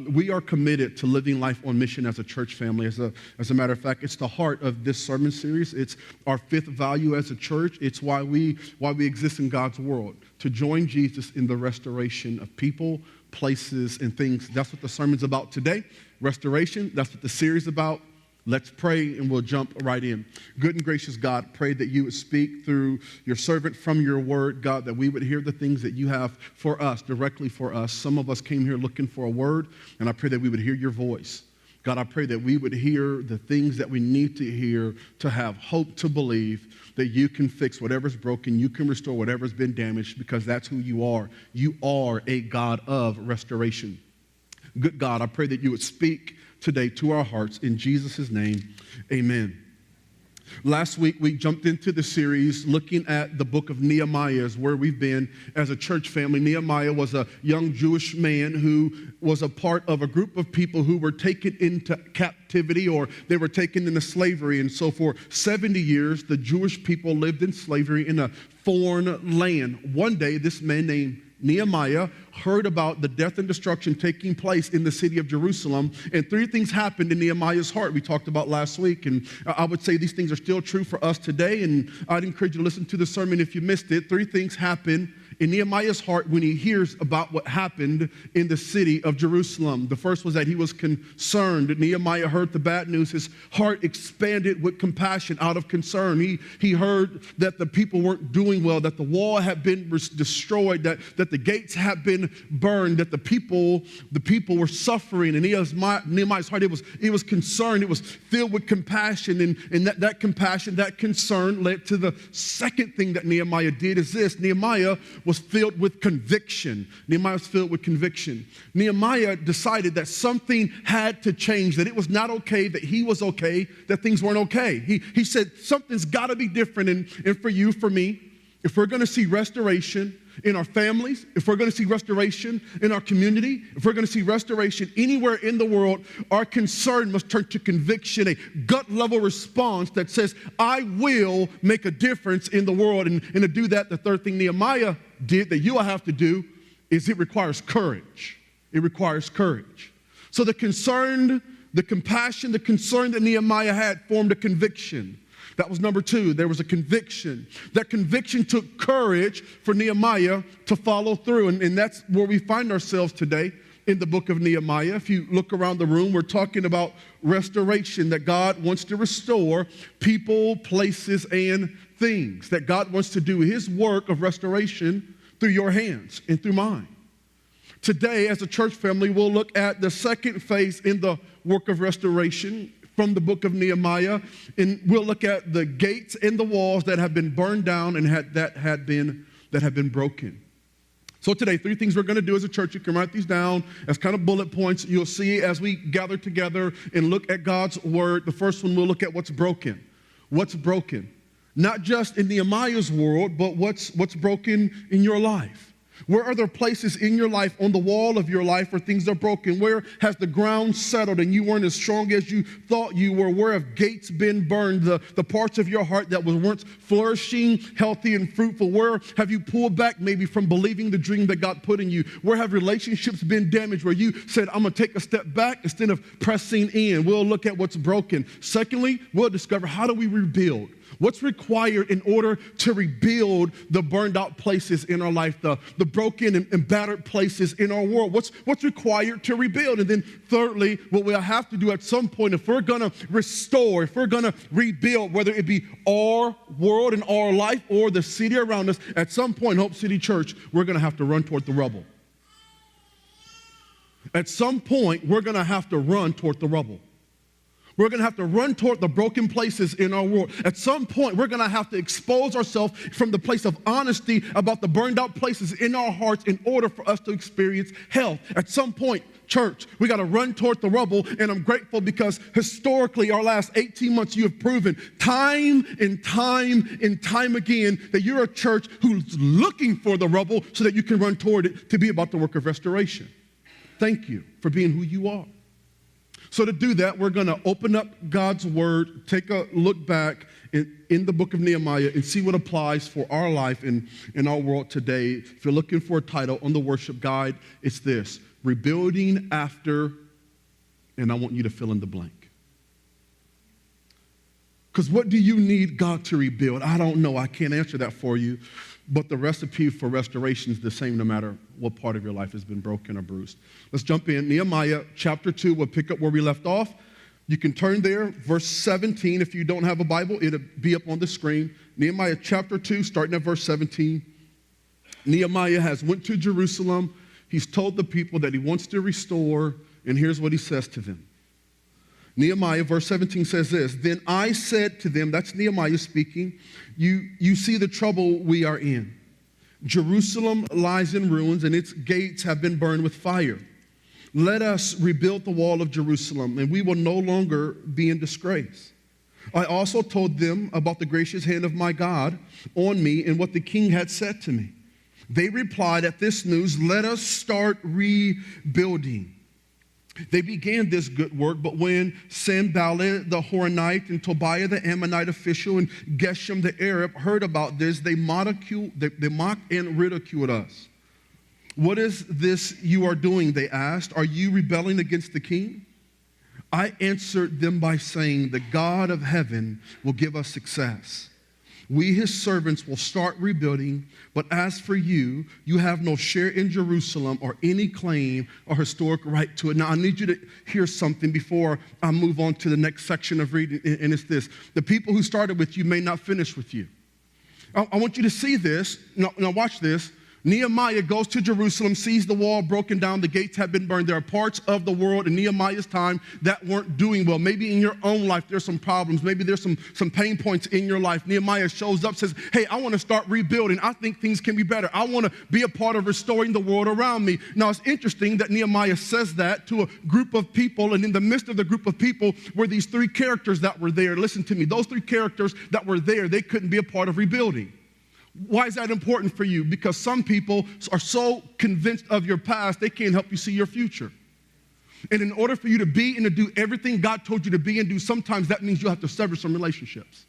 We are committed to living life on mission as a church family. As a matter of fact, it's the heart of this sermon series. It's our fifth value as a church. It's why we exist in God's world, to join Jesus in the restoration of people, places, and things. That's what the sermon's about today. Restoration, that's what the series is about. Let's pray and we'll jump right in. Good and gracious God, pray that you would speak through your servant from your word, God, that we would hear the things that you have for us, directly for us. Some of us came here looking for a word, and I pray that we would hear your voice. God, I pray that we would hear the things that we need to hear to have hope to believe that you can fix whatever's broken, you can restore whatever's been damaged, because that's who you are. You are a God of restoration. Good God, I pray that you would speak today to our hearts. In Jesus' name, amen. Last week, we jumped into the series looking at the book of Nehemiah, is where we've been as a church family. Nehemiah was a young Jewish man who was a part of a group of people who were taken into captivity, or they were taken into slavery. And so for 70 years, the Jewish people lived in slavery in a foreign land. One day, this man named Nehemiah heard about the death and destruction taking place in the city of Jerusalem, and three things happened in Nehemiah's heart we talked about last week, and I would say these things are still true for us today, and I'd encourage you to listen to the sermon if you missed it. Three things happen in Nehemiah's heart when he hears about what happened in the city of Jerusalem. The first was that he was concerned. Nehemiah heard the bad news. His heart expanded with compassion out of concern. He heard that the people weren't doing well, that the wall had been destroyed, that the gates had been burned, that the people were suffering. And Nehemiah's heart, it was concerned. It was filled with compassion. And that compassion, that concern led to the second thing that Nehemiah did is this. Nehemiah was filled with conviction. Nehemiah was filled with conviction. Nehemiah decided that something had to change, that it was not okay, that he was okay, that things weren't okay. He said, something's got to be different. And for you, for me, if we're going to see restoration in our families, if we're going to see restoration in our community, if we're going to see restoration anywhere in the world, our concern must turn to conviction, a gut-level response that says, I will make a difference in the world. And to do that, the third thing Nehemiah did that you will have to do is it requires courage. It requires courage. So the concern, the compassion, the concern that Nehemiah had formed a conviction. That was number two. There was a conviction. That conviction took courage for Nehemiah to follow through. And that's where we find ourselves today in the book of Nehemiah. If you look around the room, we're talking about restoration, that God wants to restore people, places, and things. That God wants to do his work of restoration through your hands and through mine. Today, as a church family, we'll look at the second phase in the work of restoration from the book of Nehemiah, and we'll look at the gates and the walls that have been burned down and that have been broken. So today, three things we're going to do as a church. You can write these down as kind of bullet points. You'll see as we gather together and look at God's word. The first one, we'll look at what's broken. What's broken? Not just in Nehemiah's world, but what's broken in your life. Where are there places in your life, on the wall of your life, where things are broken? Where has the ground settled and you weren't as strong as you thought you were? Where have gates been burned, the parts of your heart that was once flourishing, healthy, and fruitful? Where have you pulled back maybe from believing the dream that God put in you? Where have relationships been damaged where you said, I'm going to take a step back instead of pressing in? We'll look at what's broken. Secondly, we'll discover, how do we rebuild? What's required in order to rebuild the burned out places in our life, the broken and battered places in our world? What's required to rebuild? And then thirdly, what we'll have to do at some point, if we're going to restore, if we're going to rebuild, whether it be our world and our life or the city around us, at some point, Hope City Church, we're going to have to run toward the rubble. At some point, we're going to have to run toward the rubble. We're going to have to run toward the broken places in our world. At some point, we're going to have to expose ourselves from the place of honesty about the burned out places in our hearts in order for us to experience health. At some point, church, we got to run toward the rubble, and I'm grateful because historically, our last 18 months, you have proven time and time again that you're a church who's looking for the rubble so that you can run toward it to be about the work of restoration. Thank you for being who you are. So to do that, we're going to open up God's word, take a look back in the book of Nehemiah and see what applies for our life in our world today. If you're looking for a title on the worship guide, it's this: rebuilding after, and I want you to fill in the blank. Because what do you need God to rebuild? I don't know. I can't answer that for you. But the recipe for restoration is the same no matter what part of your life has been broken or bruised. Let's jump in. Nehemiah chapter 2, we'll pick up where we left off. You can turn there, verse 17. If you don't have a Bible, it'll be up on the screen. Nehemiah chapter 2, starting at verse 17. Nehemiah has went to Jerusalem. He's told the people that he wants to restore, and here's what he says to them. Nehemiah, verse 17 says this, "Then I said to them," that's Nehemiah speaking, you see the trouble we are in. Jerusalem lies in ruins, and its gates have been burned with fire. Let us rebuild the wall of Jerusalem, and we will no longer be in disgrace. I also told them about the gracious hand of my God on me and what the king had said to me. They replied at this news, let us start rebuilding. They began this good work, but when Sanballat the Horonite and Tobiah the Ammonite official and Geshem the Arab heard about this, they mocked and ridiculed us. What is this you are doing, they asked. Are you rebelling against the king? I answered them by saying, the God of heaven will give us success. We, his servants, will start rebuilding, but as for you, you have no share in Jerusalem or any claim or historic right to it. Now, I need you to hear something before I move on to the next section of reading, and it's this. The people who started with you may not finish with you. I want you to see this. Now watch this. Nehemiah goes to Jerusalem, sees the wall broken down, the gates have been burned. There are parts of the world in Nehemiah's time that weren't doing well. Maybe in your own life there's some problems. Maybe there's some pain points in your life. Nehemiah shows up, says, hey, I want to start rebuilding. I think things can be better. I want to be a part of restoring the world around me. Now, it's interesting that Nehemiah says that to a group of people, and in the midst of the group of people were these three characters that were there. Listen to me. Those three characters that were there, they couldn't be a part of rebuilding. Why is that important for you? Because some people are so convinced of your past, they can't help you see your future. And in order for you to be and to do everything God told you to be and do, sometimes that means you have to sever some relationships.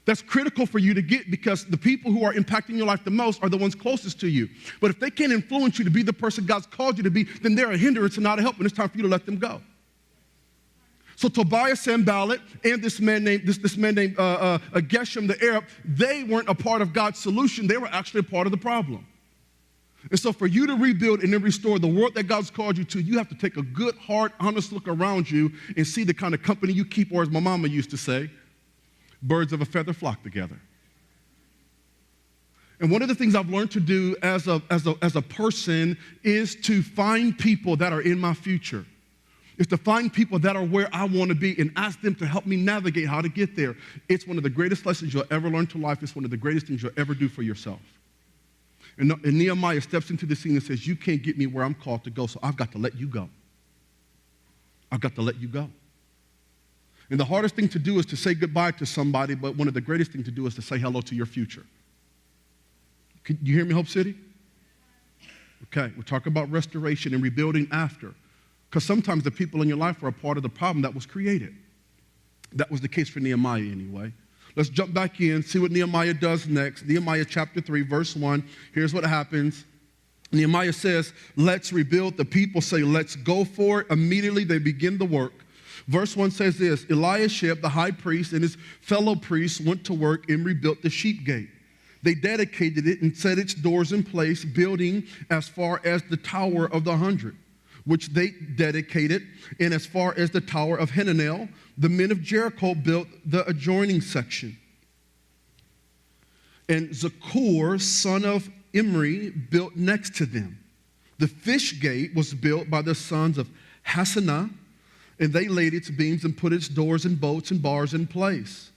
That's critical for you to get, because the people who are impacting your life the most are the ones closest to you. But if they can't influence you to be the person God's called you to be, then they're a hindrance and not a help, and it's time for you to let them go. So Tobiah, Sanballat, and this man named Geshem the Arab, they weren't a part of God's solution. They were actually a part of the problem. And so for you to rebuild and then restore the world that God's called you to, you have to take a good, hard, honest look around you and see the kind of company you keep, or as my mama used to say, birds of a feather flock together. And one of the things I've learned to do as a person is to find people that are in my future. Is to find people that are where I want to be and ask them to help me navigate how to get there. It's one of the greatest lessons you'll ever learn to life. It's one of the greatest things you'll ever do for yourself. And Nehemiah steps into the scene and says, you can't get me where I'm called to go, so I've got to let you go. I've got to let you go. And the hardest thing to do is to say goodbye to somebody, but one of the greatest things to do is to say hello to your future. Can you hear me, Hope City? Okay, we're talking about restoration and rebuilding after. Because sometimes the people in your life are a part of the problem that was created. That was the case for Nehemiah anyway. Let's jump back in, see what Nehemiah does next. Nehemiah chapter 3, verse 1. Here's what happens. Nehemiah says, let's rebuild. The people say, let's go for it. Immediately they begin the work. Verse 1 says this, Eliashib, the high priest, and his fellow priests went to work and rebuilt the sheep gate. They dedicated it and set its doors in place, building as far as the Tower of the 100. Which they dedicated, and as far as the Tower of Hananel, the men of Jericho built the adjoining section. And Zakur, son of Imri, built next to them. The fish gate was built by the sons of Hassanah, and they laid its beams and put its doors and bolts and bars in place.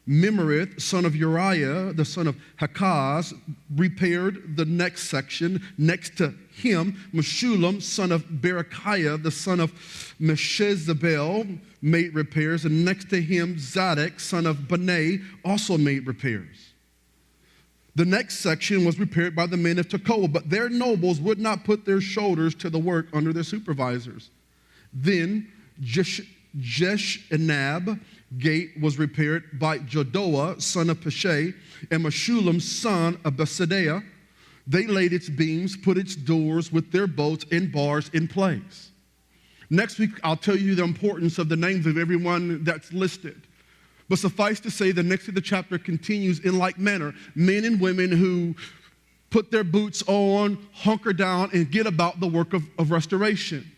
Memerith, son of Uriah, the son of Hakaz, repaired the next section. Next to him, Meshullam, son of Berechiah, the son of Meshezabel, made repairs. And next to him, Zadok, son of Benai, also made repairs. The next section was repaired by the men of Tekoa, but their nobles would not put their shoulders to the work under their supervisors. Then Jeshanab gate was repaired by Jodoah, son of Peshay, and Meshullam, son of Besadiah. They laid its beams, put its doors with their bolts and bars in place. Next week, I'll tell you the importance of the names of everyone that's listed. But suffice to say, the next of the chapter continues in like manner. Men and women who put their boots on, hunker down, and get about the work of restoration.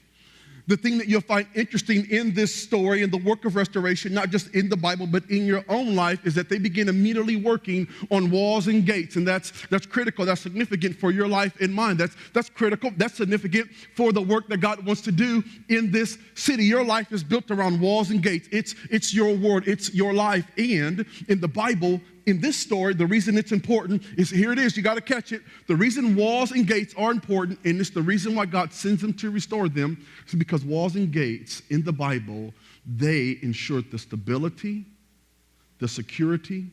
The thing that you'll find interesting in this story and the work of restoration, not just in the Bible, but in your own life, is that they begin immediately working on walls and gates. And that's critical. That's significant for your life and mine. That's critical. That's significant for the work that God wants to do in this city. Your life is built around walls and gates. It's your word. It's your life. And in the Bible, in this story, the reason it's important is, here it is, you got to catch it. The reason walls and gates are important, and it's the reason why God sends them to restore them, is because walls and gates in the Bible, they ensured the stability, the security,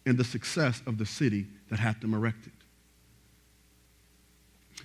and the success of the city that had them erected.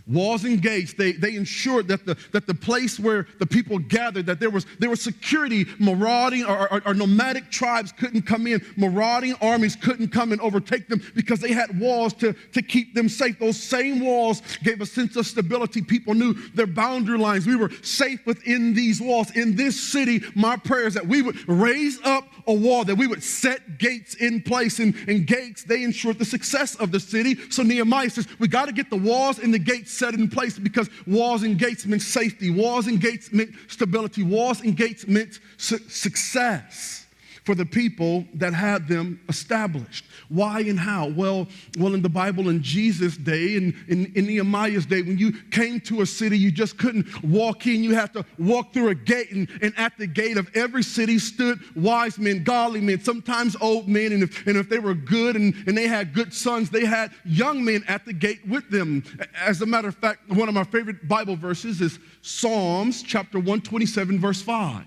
Walls and gates, they ensured that the place where the people gathered, that there was security. Marauding or nomadic tribes couldn't come in. Marauding armies couldn't come and overtake them because they had walls to keep them safe. Those same walls gave a sense of stability. People knew their boundary lines. We were safe within these walls. In this city, my prayer is that we would raise up a wall, that we would set gates in place. And gates, they ensured the success of the city. So Nehemiah says, we got to get the walls and the gates set in place, because walls and gates meant safety. Walls and gates meant stability. Walls and gates meant success for the people that had them established. Why and how? Well, in the Bible, in Jesus' day, and in Nehemiah's day, when you came to a city, you just couldn't walk in. You had to walk through a gate, and at the gate of every city stood wise men, godly men, sometimes old men, and if they were good and they had good sons, they had young men at the gate with them. As a matter of fact, one of my favorite Bible verses is Psalms chapter 127, verse 5.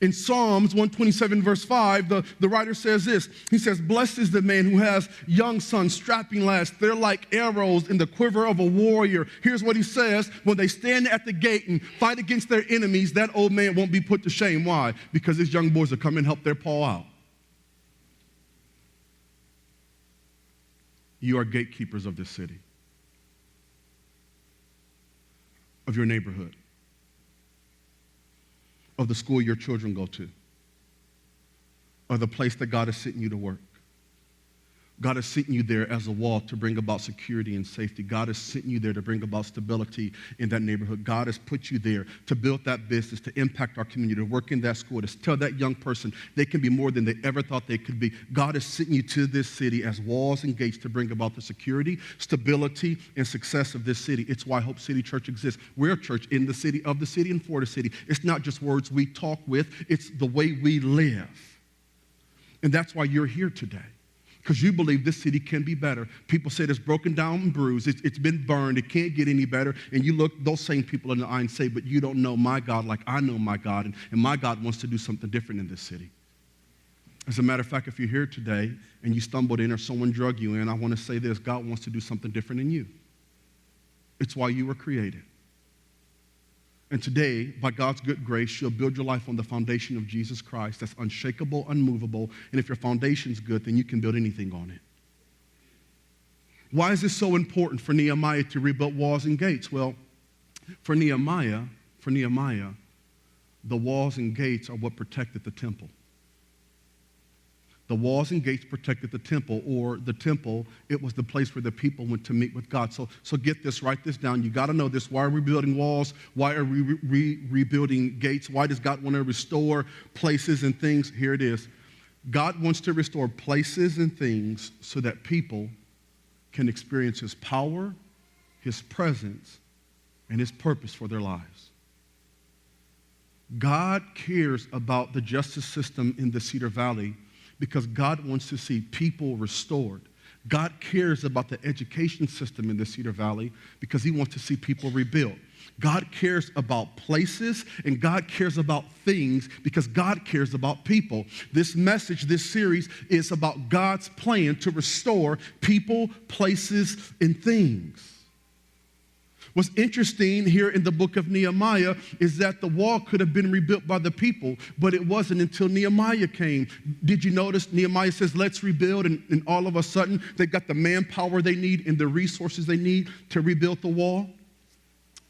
In Psalms 127, verse 5, the writer says this. He says, blessed is the man who has young sons, strapping lads. They're like arrows in the quiver of a warrior. Here's what he says. When they stand at the gate and fight against their enemies, that old man won't be put to shame. Why? Because his young boys will come and help their paw out. You are gatekeepers of this city, of your neighborhood, of the school your children go to, or the place that God is sending you to work. God is sending you there as a wall to bring about security and safety. God is sending you there to bring about stability in that neighborhood. God has put you there to build that business, to impact our community, to work in that school, to tell that young person they can be more than they ever thought they could be. God is sending you to this city as walls and gates to bring about the security, stability, and success of this city. It's why Hope City Church exists. We're a church in the city, of the city, and for the city. It's not just words we talk with, it's the way we live. And that's why you're here today, because you believe this city can be better. People say it's broken down and bruised. It's been burned. It can't get any better. And you look those same people in the eye and say, but you don't know my God like I know my God. And my God wants to do something different in this city. As a matter of fact, if you're here today and you stumbled in or someone drug you in, I want to say this. God wants to do something different in you. It's why you were created. And today, by God's good grace, you'll build your life on the foundation of Jesus Christ that's unshakable, unmovable. And if your foundation's good, then you can build anything on it. Why is this so important for Nehemiah to rebuild walls and gates? Well, for Nehemiah, the walls and gates are what protected the temple. The walls and gates protected the temple, or the temple, it was the place where the people went to meet with God. So get this, write this down. You got to know this. Why are we building walls? Why are we rebuilding gates? Why does God want to restore places and things? Here it is. God wants to restore places and things so that people can experience his power, his presence, and his purpose for their lives. God cares about the justice system in the Cedar Valley because God wants to see people restored. God cares about the education system in the Cedar Valley because he wants to see people rebuilt. God cares about places and God cares about things because God cares about people. This message, this series is about God's plan to restore people, places, and things. What's interesting here in the book of Nehemiah is that the wall could have been rebuilt by the people, but it wasn't until Nehemiah came. Did you notice Nehemiah says, let's rebuild, and all of a sudden they've got the manpower they need and the resources they need to rebuild the wall?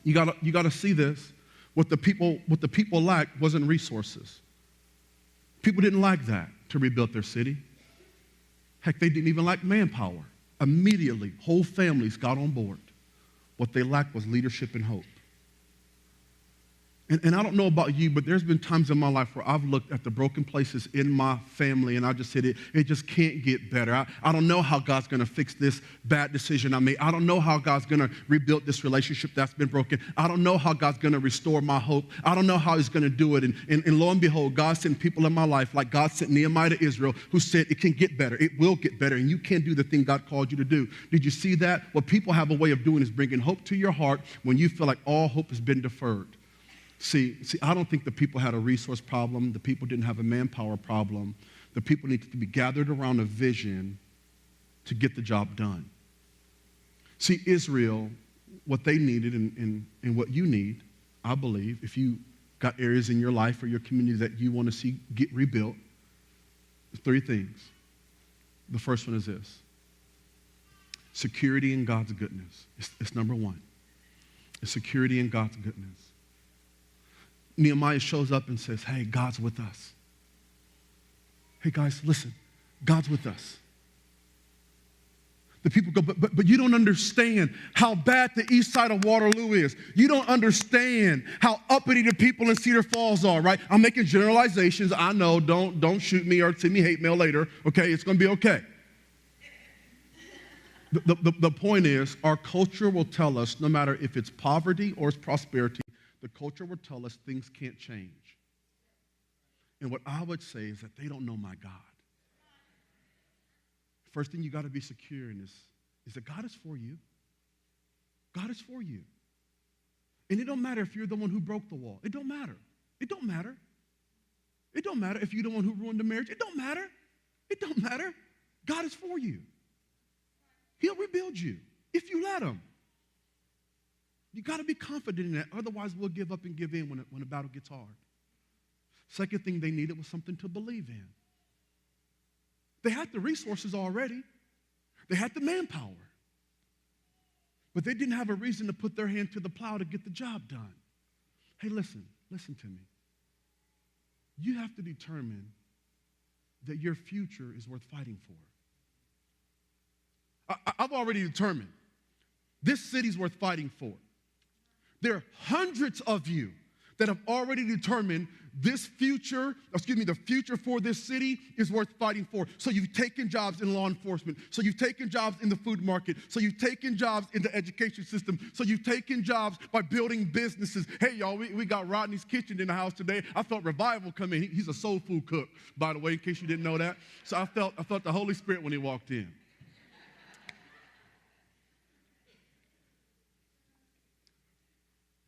You gotta see this. What the people lacked wasn't resources. People didn't lack that to rebuild their city. Heck, they didn't even lack manpower. Immediately, whole families got on board. What they lacked was leadership and hope. And I don't know about you, but there's been times in my life where I've looked at the broken places in my family and I just said, it just can't get better. I don't know how God's going to fix this bad decision I made. I don't know how God's going to rebuild this relationship that's been broken. I don't know how God's going to restore my hope. I don't know how he's going to do it. And lo and behold, God sent people in my life, like God sent Nehemiah to Israel, who said it can get better. It will get better, and you can do the thing God called you to do. Did you see that? What people have a way of doing is bringing hope to your heart when you feel like all hope has been deferred. See, I don't think the people had a resource problem. The people didn't have a manpower problem. The people needed to be gathered around a vision to get the job done. See, Israel, what they needed and what you need, I believe, if you got areas in your life or your community that you want to see get rebuilt, three things. The first one is this: security in God's goodness. It's number one. It's security in God's goodness. Nehemiah shows up and says, hey, God's with us. Hey, guys, listen, God's with us. The people go, but you don't understand how bad the east side of Waterloo is. You don't understand how uppity the people in Cedar Falls are, right? I'm making generalizations. I know, don't shoot me or send me hate mail later, okay? It's going to be okay. The point is, our culture will tell us, no matter if it's poverty or it's prosperity, the culture will tell us things can't change. And what I would say is that they don't know my God. First thing you got to be secure in is that God is for you. God is for you. And it don't matter if you're the one who broke the wall. It don't matter. It don't matter. It don't matter if you're the one who ruined the marriage. It don't matter. It don't matter. God is for you. He'll rebuild you if you let him. You got to be confident in that. Otherwise, we'll give up and give in when the battle gets hard. Second thing they needed was something to believe in. They had the resources already. They had the manpower. But they didn't have a reason to put their hand to the plow to get the job done. Hey, listen to me. You have to determine that your future is worth fighting for. I've already determined this city's worth fighting for. There are hundreds of you that have already determined the future for this city is worth fighting for. So you've taken jobs in law enforcement. So you've taken jobs in the food market. So you've taken jobs in the education system. So you've taken jobs by building businesses. Hey, y'all, we got Rodney's Kitchen in the house today. I felt revival come in. He's a soul food cook, by the way, in case you didn't know that. So I felt the Holy Spirit when he walked in.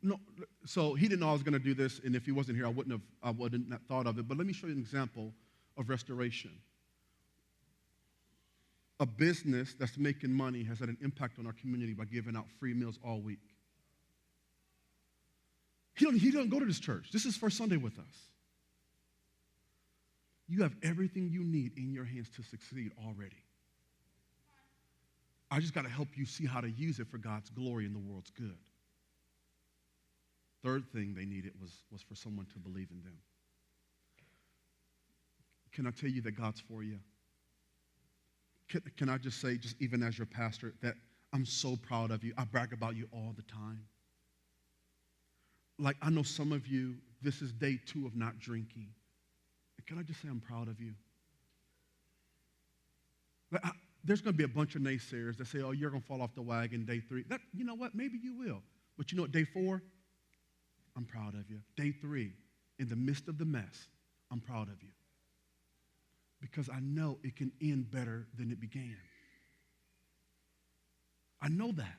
No, so he didn't know I was going to do this, and if he wasn't here, I wouldn't have thought of it. But let me show you an example of restoration. A business that's making money has had an impact on our community by giving out free meals all week. He doesn't go to this church. This is First Sunday with us. You have everything you need in your hands to succeed already. I just got to help you see how to use it for God's glory and the world's good. Third thing they needed was for someone to believe in them. Can I tell you that God's for you? Can I just say, just even as your pastor, that I'm so proud of you. I brag about you all the time. Like, I know some of you, this is day 2 of not drinking. Can I just say I'm proud of you? There's going to be a bunch of naysayers that say, oh, you're going to fall off the wagon day 3. You know what? Maybe you will. But you know what? Day 4, I'm proud of you. Day 3, in the midst of the mess, I'm proud of you. Because I know it can end better than it began. I know that.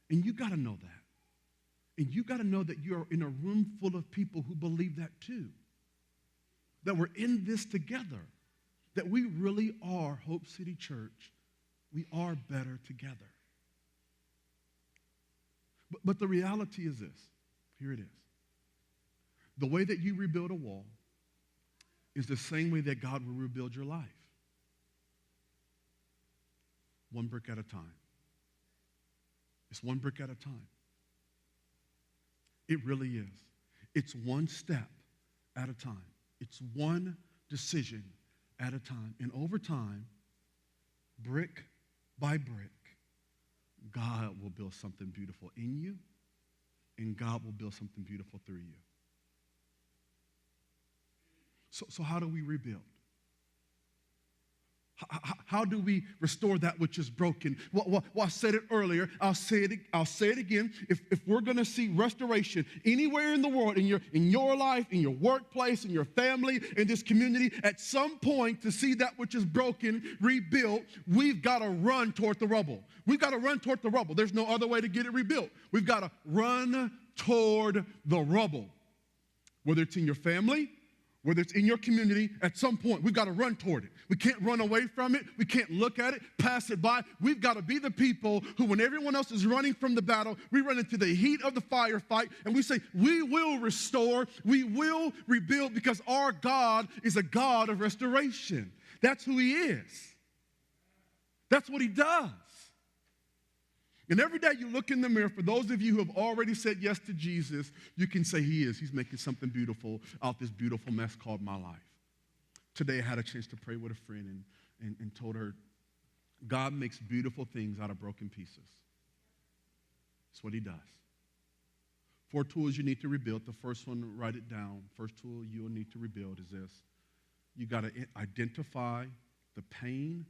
And you got to know that. And you got to know that you're in a room full of people who believe that too. That we're in this together. That we really are Hope City Church. We are better together. But the reality is this. Here it is. The way that you rebuild a wall is the same way that God will rebuild your life. One brick at a time. It's one brick at a time. It really is. It's one step at a time. It's one decision at a time. And over time, brick by brick, God will build something beautiful in you, and God will build something beautiful through you. So how do we rebuild? How do we restore that which is broken? Well, I said it earlier. I'll say it again. If we're going to see restoration anywhere in the world, in your life, in your workplace, in your family, in this community, at some point to see that which is broken rebuilt, we've got to run toward the rubble. We've got to run toward the rubble. There's no other way to get it rebuilt. We've got to run toward the rubble. Whether it's in your family, whether it's in your community, at some point, we've got to run toward it. We can't run away from it. We can't look at it, pass it by. We've got to be the people who, when everyone else is running from the battle, we run into the heat of the firefight, and we say, we will restore, we will rebuild, because our God is a God of restoration. That's who he is. That's what he does. And every day you look in the mirror, for those of you who have already said yes to Jesus, you can say he is. He's making something beautiful out this beautiful mess called my life. Today I had a chance to pray with a friend and told her, God makes beautiful things out of broken pieces. That's what he does. 4 tools you need to rebuild. The first one, write it down. First tool you'll need to rebuild is this. You got to identify the pain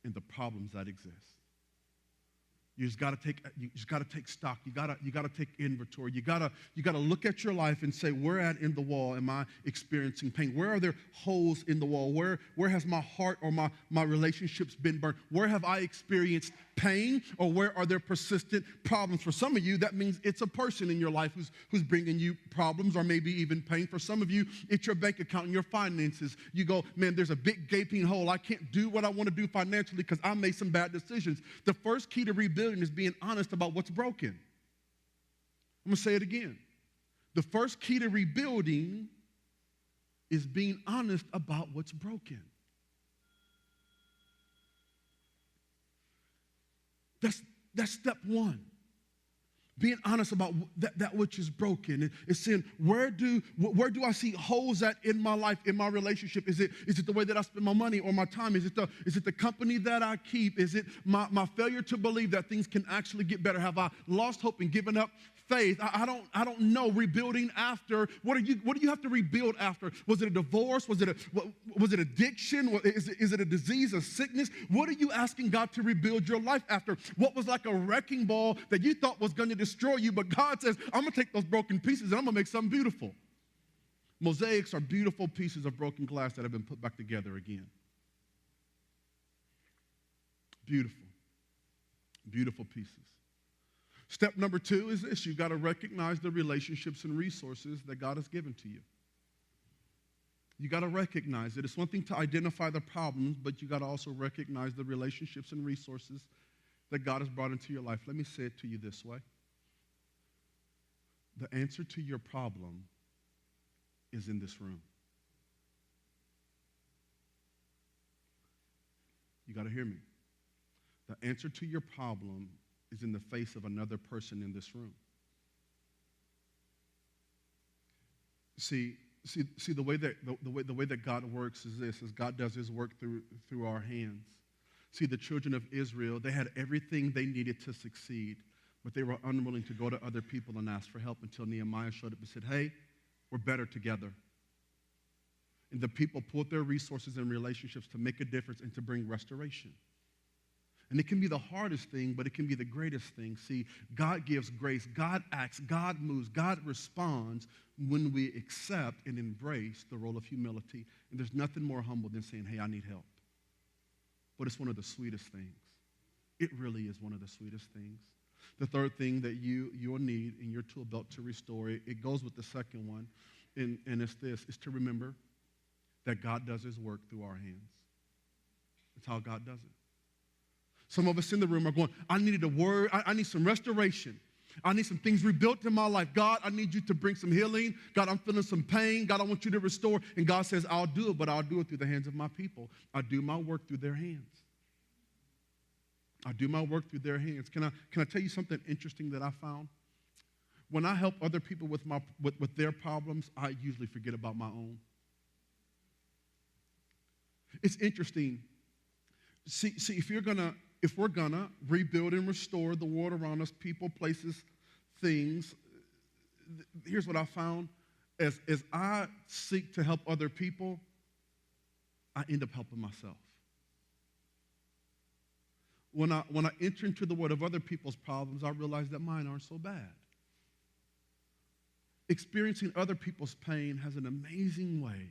and the problems that exist. You just got to take stock. You got to take inventory. You got to look at your life and say, where at in the wall am I experiencing pain? Where are there holes in the wall? Where has my heart or my relationships been burned? Where have I experienced pain, or where are there persistent problems? For some of you, that means it's a person in your life who's bringing you problems or maybe even pain. For some of you, it's your bank account and your finances. You go, man, there's a big gaping hole. I can't do what I want to do financially because I made some bad decisions. The first key to rebuilding is being honest about what's broken. I'm going to say it again. The first key to rebuilding is being honest about what's broken. That's step one. Being honest about that which is broken. It's saying, where do I see holes at in my life, in my relationship? Is it the way that I spend my money or my time? Is it the company that I keep? Is it my failure to believe that things can actually get better? Have I lost hope and given up faith? I don't know. Rebuilding after. What do you have to rebuild after? Was it a divorce? Was it addiction? Is it a disease, a sickness? What are you asking God to rebuild your life after? What was like a wrecking ball that you thought was going to destroy you, but God says, I'm going to take those broken pieces and I'm going to make something beautiful. Mosaics are beautiful pieces of broken glass that have been put back together again. Beautiful. Beautiful pieces. Step number 2 is this. You've got to recognize the relationships and resources that God has given to you. You got to recognize it. It's one thing to identify the problems, but you got to also recognize the relationships and resources that God has brought into your life. Let me say it to you this way. The answer to your problem is in this room. You got to hear me. The answer to your problem is in the face of another person in this room. See the way that God works is this: is God does his work through our hands. See, the children of Israel, they had everything they needed to succeed, but they were unwilling to go to other people and ask for help until Nehemiah showed up and said, hey, we're better together. And the people pulled their resources and relationships to make a difference and to bring restoration. And it can be the hardest thing, but it can be the greatest thing. See, God gives grace, God acts, God moves, God responds when we accept and embrace the role of humility. And there's nothing more humble than saying, hey, I need help. But it's one of the sweetest things. It really is one of the sweetest things. The third thing that you'll need in your tool belt to restore it goes with the second one, and it's this, is to remember that God does his work through our hands. That's how God does it. Some of us in the room are going, I needed a word, I need some restoration. I need some things rebuilt in my life. God, I need you to bring some healing. God, I'm feeling some pain. God, I want you to restore. And God says, I'll do it, but I'll do it through the hands of my people. I do my work through their hands. I do my work through their hands. Can I tell you something interesting that I found? When I help other people with their problems, I usually forget about my own. It's interesting. See, if we're gonna rebuild and restore the world around us, people, places, things, here's what I found. As I seek to help other people, I end up helping myself. When I enter into the world of other people's problems, I realize that mine aren't so bad. Experiencing other people's pain has an amazing way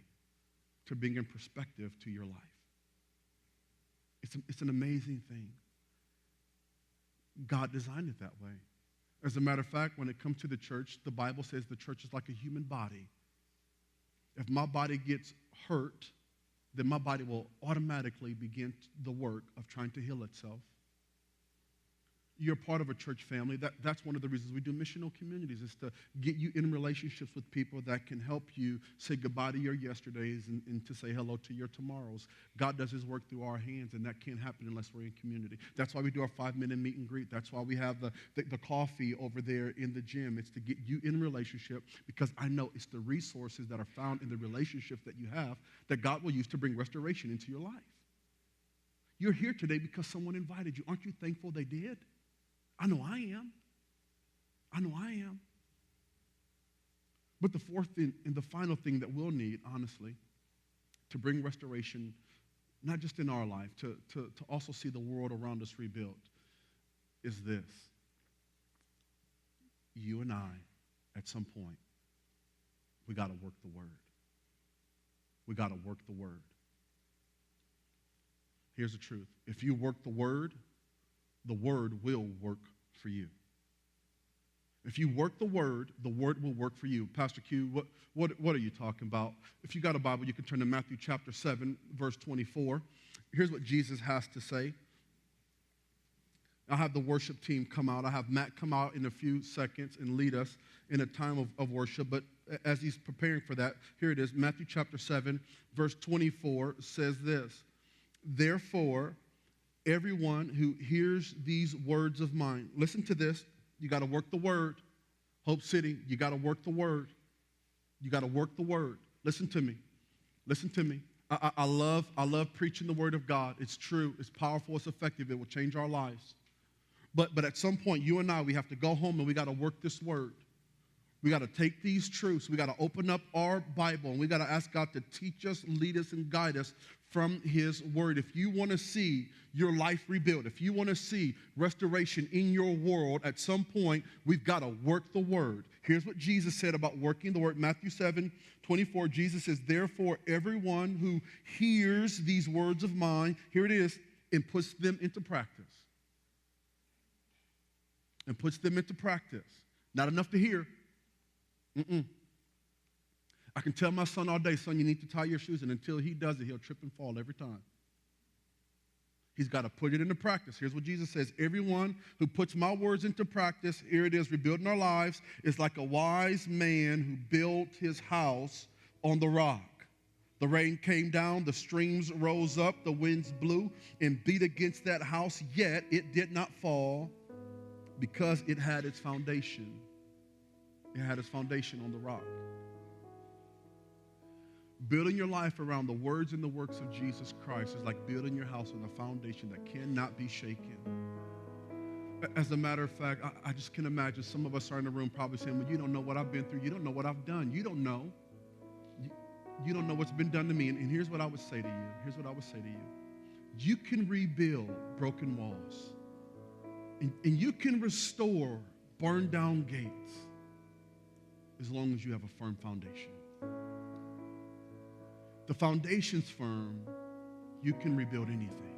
to bring in perspective to your life. It's an amazing thing. God designed it that way. As a matter of fact, when it comes to the church, the Bible says the church is like a human body. If my body gets hurt, then my body will automatically begin the work of trying to heal itself. You're part of a church family. That's one of the reasons we do missional communities, is to get you in relationships with people that can help you say goodbye to your yesterdays and to say hello to your tomorrows. God does his work through our hands, and that can't happen unless we're in community. That's why we do our 5-minute meet and greet. That's why we have the coffee over there in the gym. It's to get you in relationship, because I know it's the resources that are found in the relationships that you have that God will use to bring restoration into your life. You're here today because someone invited you. Aren't you thankful they did? I know I am. I know I am. But the fourth thing and the final thing that we'll need, honestly, to bring restoration, not just in our life, to also see the world around us rebuilt, is this. You and I, at some point, we got to work the word. We got to work the word. Here's the truth. If you work the word will work for you. If you work the word will work for you. Pastor Q, what are you talking about? If you got a Bible, you can turn to Matthew chapter 7, verse 24. Here's what Jesus has to say. I'll have the worship team come out. I'll have Matt come out in a few seconds and lead us in a time of worship. But as he's preparing for that, here it is. Matthew chapter 7, verse 24 says this. Therefore, everyone who hears these words of mine, listen to this. You got to work the word. Hope City, you got to work the word. You got to work the word. Listen to me. Listen to me. I love preaching the word of God. It's true. It's powerful. It's effective. It will change our lives. But at some point, you and I, we have to go home and we got to work this word. We got to take these truths. We got to open up our Bible, and we got to ask God to teach us, lead us, and guide us from his word. If you want to see your life rebuilt, if you want to see restoration in your world, at some point, we've got to work the word. Here's what Jesus said about working the word. Matthew 7:24, Jesus says, therefore, everyone who hears these words of mine, here it is, and puts them into practice. And puts them into practice. Not enough to hear. I can tell my son all day, son, you need to tie your shoes, and until he does it, he'll trip and fall every time. He's got to put it into practice. Here's what Jesus says. Everyone who puts my words into practice, here it is, rebuilding our lives, is like a wise man who built his house on the rock. The rain came down, the streams rose up, the winds blew and beat against that house, yet it did not fall because it had its foundation. It had its foundation on the rock. Building your life around the words and the works of Jesus Christ is like building your house on a foundation that cannot be shaken. As a matter of fact, I just can imagine some of us are in the room probably saying, well, you don't know what I've been through. You don't know what I've done. You don't know. You don't know what's been done to me. And here's what I would say to you. Here's what I would say to you. You can rebuild broken walls. And you can restore burned down gates as long as you have a firm foundation. The foundation's firm, you can rebuild anything.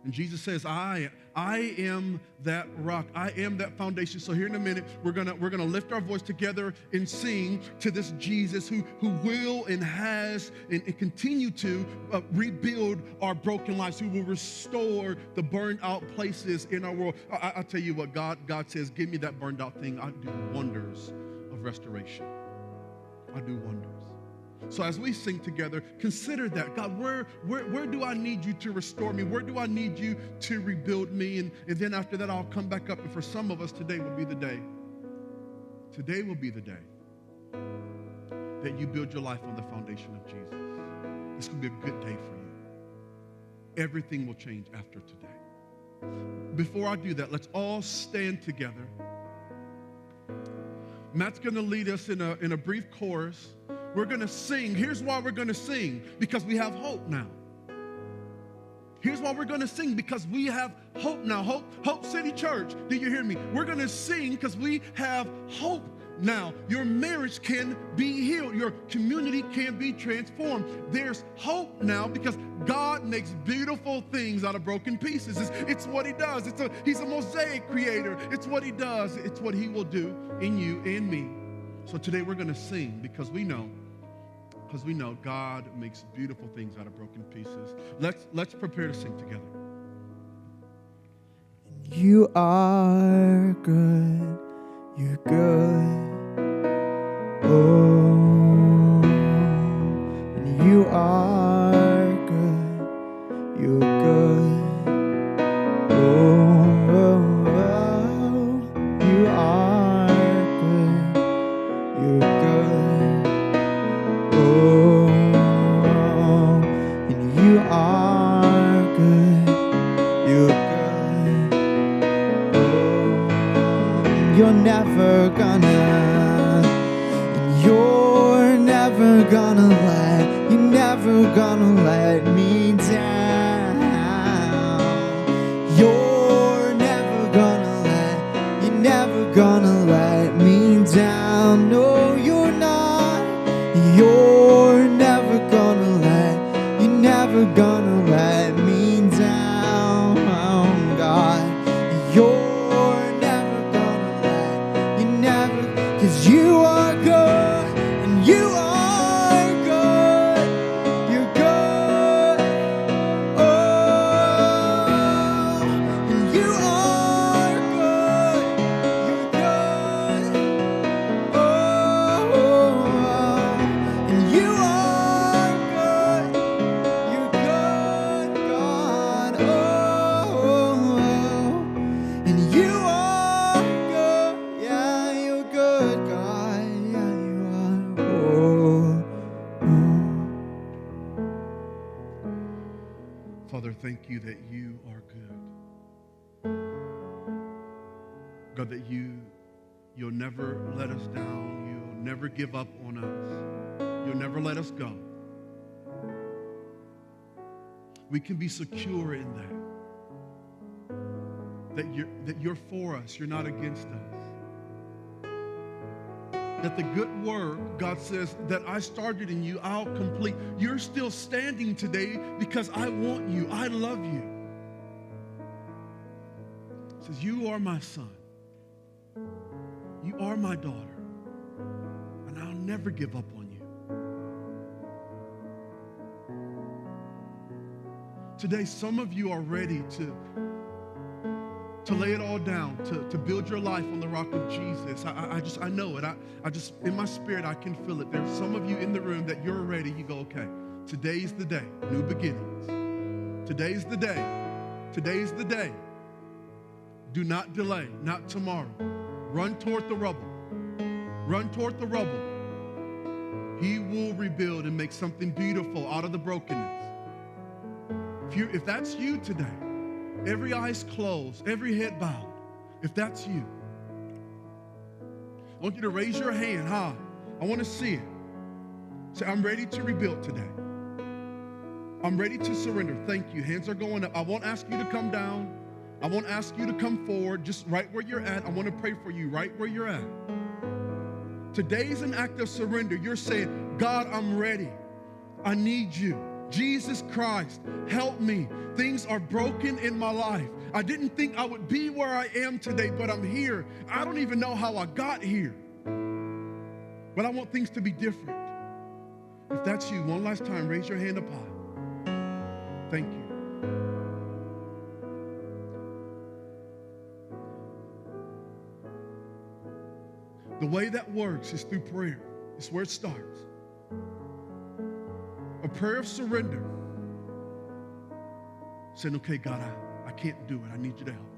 And Jesus says, I am that rock. I am that foundation. So here in a minute, we're gonna lift our voice together and sing to this Jesus who will and has and continue to rebuild our broken lives, who will restore the burned out places in our world. I'll tell you what, God says, give me that burned out thing. I do wonders of restoration. I do wonders. So as we sing together, consider that. God, where do I need you to restore me? Where do I need you to rebuild me? And then after that, I'll come back up. And for some of us, today will be the day. Today will be the day that you build your life on the foundation of Jesus. This will be a good day for you. Everything will change after today. Before I do that, let's all stand together. Matt's going to lead us in a brief chorus. We're going to sing. Here's why we're going to sing, because we have hope now. Here's why we're going to sing, because we have hope now. Hope City Church. Do you hear me? We're going to sing because we have hope now. Your marriage can be healed. Your community can be transformed. There's hope now because God makes beautiful things out of broken pieces. It's what he does. He's a mosaic creator. It's what he does. It's what he will do in you and me. So today we're going to sing because we know God makes beautiful things out of broken pieces. Let's prepare to sing together. You are good. You're good. Oh, and you are good. You're good. Oh, you are good. You're good. Oh, and you are good. You're good. Oh, you're never gonna let me down. You're never gonna let me down. No, you're not. You're never gonna let me down, God. You're never gonna let, 'cause you are good and you are good. You're good. Oh, and you are good. You're good. Oh, and you are good. You're good, God. Oh, and you are good. Yeah, you're good, God. Yeah, you are. Oh. Father, thank you that you are good. God, that you'll never let us down. You'll never give up on us. You'll never let us go. We can be secure in that you're for us. You're not against us. That the good work, God says, that I started in you, I'll complete. You're still standing today because I want you. I love you. It says, you are my son. You are my daughter. And I'll never give up on you. Today, some of you are ready to lay it all down, to build your life on the rock of Jesus. I know it. I just, in my spirit, I can feel it. There's some of you in the room that you're ready. You go, okay, today's the day. New beginnings. Today's the day. Today's the day. Do not delay, not tomorrow. Run toward the rubble. Run toward the rubble. He will rebuild and make something beautiful out of the brokenness. If that's you today, every eye's closed, every head bowed. If that's you, I want you to raise your hand high. I want to see it. Say, I'm ready to rebuild today. I'm ready to surrender. Thank you. Hands are going up. I won't ask you to come down. I won't ask you to come forward. Just right where you're at. I want to pray for you right where you're at. Today's an act of surrender. You're saying, God, I'm ready. I need you. Jesus Christ, help me. Things are broken in my life. I didn't think I would be where I am today, but I'm here. I don't even know how I got here, but I want things to be different. If that's you, one last time, raise your hand up high. Thank you. The way that works is through prayer. It's where it starts. A prayer of surrender. Saying, okay, God, I can't do it. I need you to help me.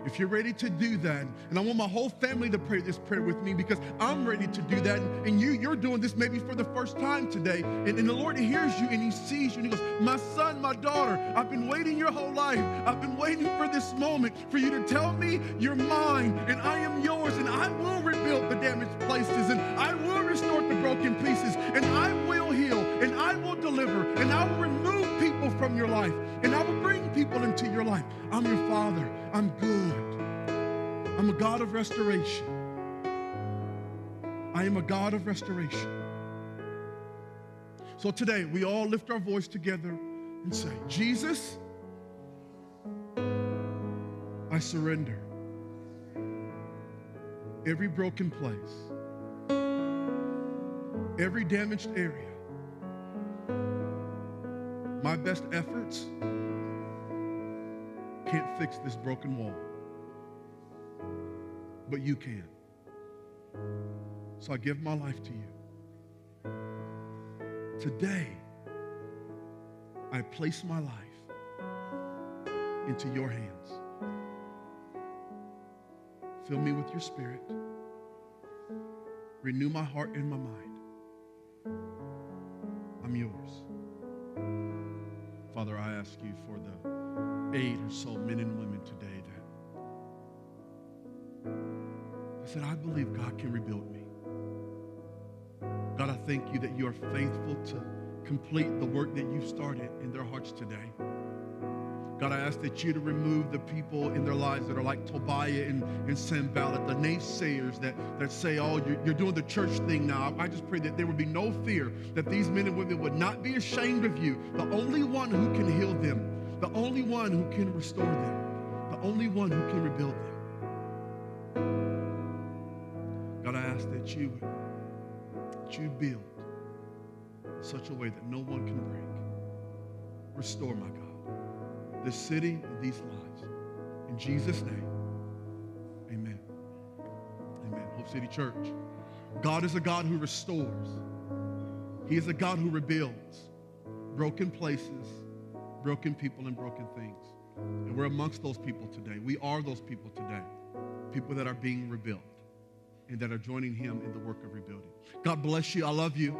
If you're ready to do that, and I want my whole family to pray this prayer with me because I'm ready to do that, and you're doing this maybe for the first time today, and the Lord hears you and he sees you and he goes, my son, my daughter, I've been waiting your whole life. I've been waiting for this moment for you to tell me you're mine and I am yours, and I will rebuild the damaged places, and I will restore the broken pieces, and I will heal, and I will deliver, and I will remove people from your life, and I will bring people into your life. I'm your Father. I'm good. I'm a God of restoration. I am a God of restoration. So today, we all lift our voice together and say, Jesus, I surrender every broken place, every damaged area. My best efforts can't fix this broken wall, but you can. So I give my life to you. Today, I place my life into your hands. Fill me with your Spirit. Renew my heart and my mind. I'm yours. Father, I ask you for the 8 or so men and women today that I said, I believe God can rebuild me. God, I thank you that you are faithful to complete the work that you've started in their hearts today. God, I ask that you to remove the people in their lives that are like Tobiah and Sanballat, the naysayers that say, oh, you're doing the church thing now. I just pray that there would be no fear, that these men and women would not be ashamed of you, the only one who can heal them, the only one who can restore them, the only one who can rebuild them. God, I ask that you build in such a way that no one can break. Restore, my God, this city and these lives. In Jesus' name, amen. Amen. Hope City Church, God is a God who restores. He is a God who rebuilds broken places, broken people, and broken things. And we're amongst those people today. We are those people today, people that are being rebuilt and that are joining him in the work of rebuilding. God bless you. I love you.